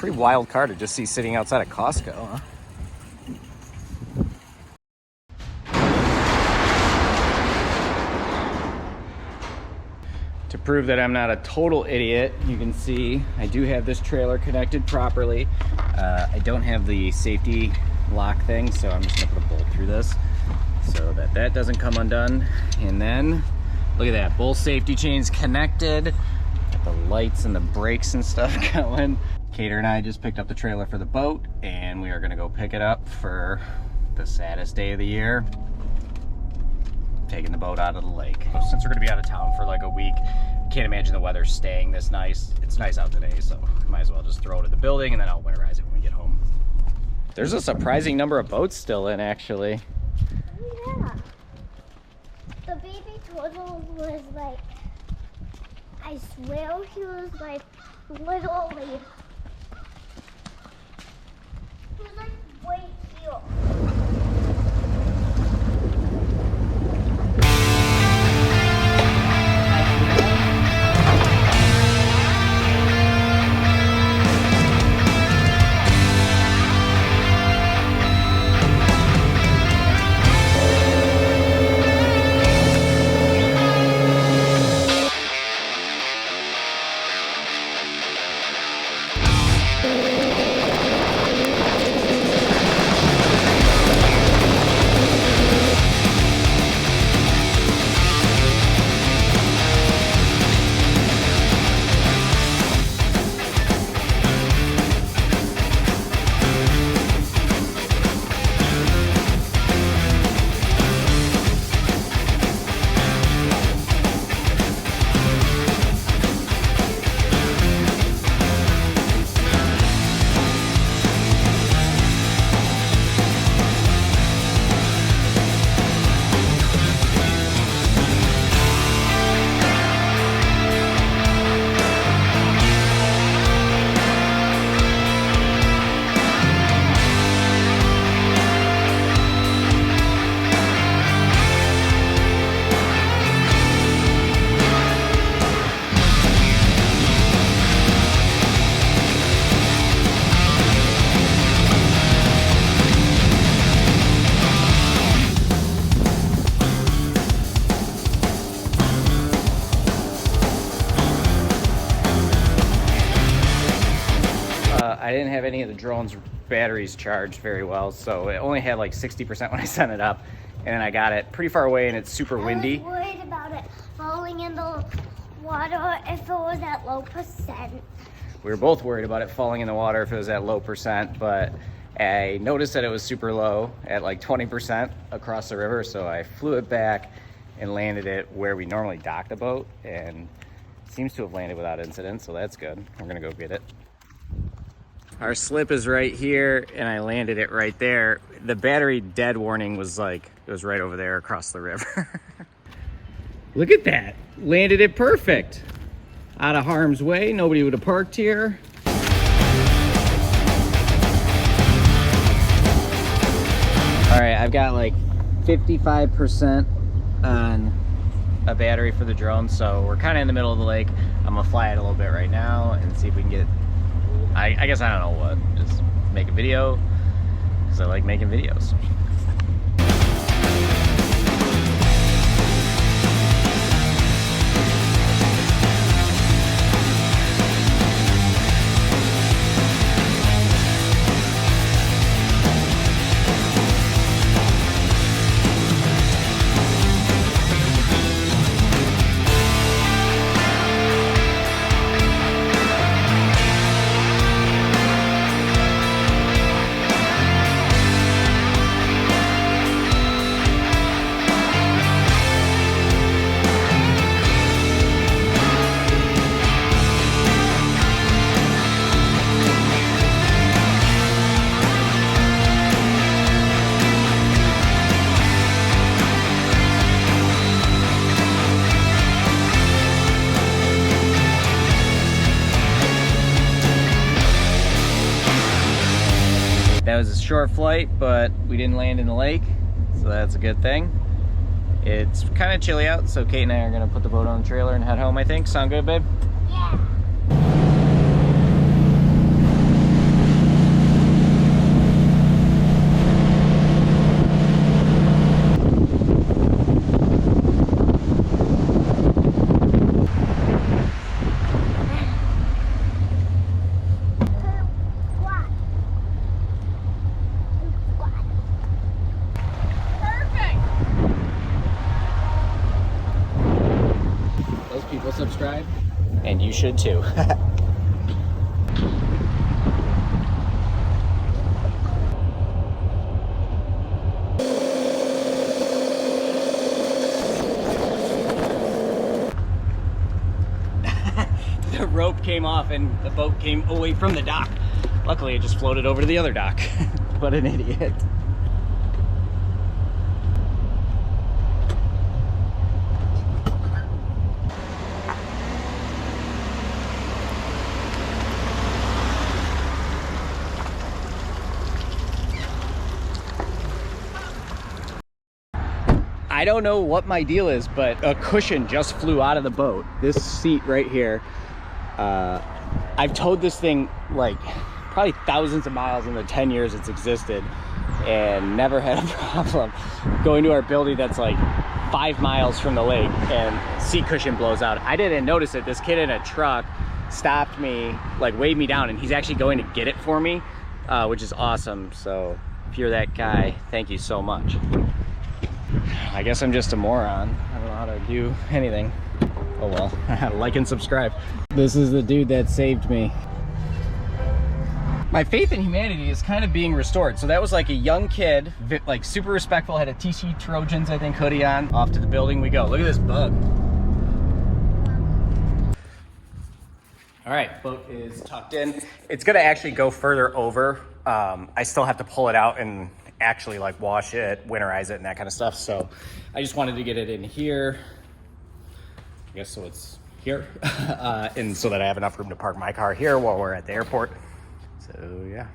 Pretty wild car to just see sitting outside of Costco, huh? To prove that I'm not a total idiot, you can see I do have this trailer connected properly. I don't have the safety lock thing, so I'm just gonna put a bolt through this so that that doesn't come undone. And then, look at that, both safety chains connected. Got the lights and the brakes and stuff going. Kater and I just picked up the trailer for the boat, and we are gonna go pick it up for the saddest day of the year. Taking the boat out of the lake. Since we're gonna be out of town for like a week, can't imagine the weather staying this nice. It's nice out today, so might as well just throw it in the building and then I'll winterize it when we get home. There's a surprising number of boats still in, actually. Yeah. The baby turtle was like, I swear he was like literally, he was like right here. I didn't have any of the drone's batteries charged very well, so it only had like 60% when I sent it up, and then I got it pretty far away and it's super windy. I was worried about it falling in the water if it was at low percent. We were both worried about it falling in the water if it was at low percent, but I noticed that it was super low at like 20% across the river, so I flew it back and landed it where we normally dock the boat, and it seems to have landed without incident, so that's good. We're gonna go get it. Our slip is right here, and I landed it right there. The battery dead warning was like, it was right over there across the river. Look at that, landed it perfect. Out of harm's way, nobody would have parked here. All right, I've got like 55% on a battery for the drone, so we're kind of in the middle of the lake. I'm gonna fly it a little bit right now and see if we can get, I guess I don't know what, just make a video, because I like making videos. That was a short flight, but we didn't land in the lake, so that's a good thing. It's kind of chilly out, so Kate and I are gonna put the boat on the trailer and head home, I think. Sound good, babe? Yeah. you should too. The rope came off and the boat came away from the dock. Luckily, it just floated over to the other dock. What an idiot. I don't know what my deal is, but a cushion just flew out of the boat. This seat right here. I've towed this thing like probably thousands of miles in the 10 years it's existed and never had a problem. Going to our building that's like 5 miles from the lake and seat cushion blows out. I didn't notice it. This kid in a truck stopped me, like waved me down, and he's actually going to get it for me, which is awesome. So if you're that guy, thank you so much. I guess I'm just a moron. I don't know how to do anything. Oh well, like and subscribe. This is the dude that saved me. My faith in humanity is kind of being restored. So that was like a young kid, like super respectful, had a TC Trojans, I think, hoodie on. Off to the building we go. Look at this bug. All right, boat is tucked in. It's gonna actually go further over. I still have to pull it out and actually like wash it, winterize it, and that kind of stuff. So I just wanted to get it in here. I guess so it's here. And so that I have enough room to park my car here while we're at the airport. So yeah.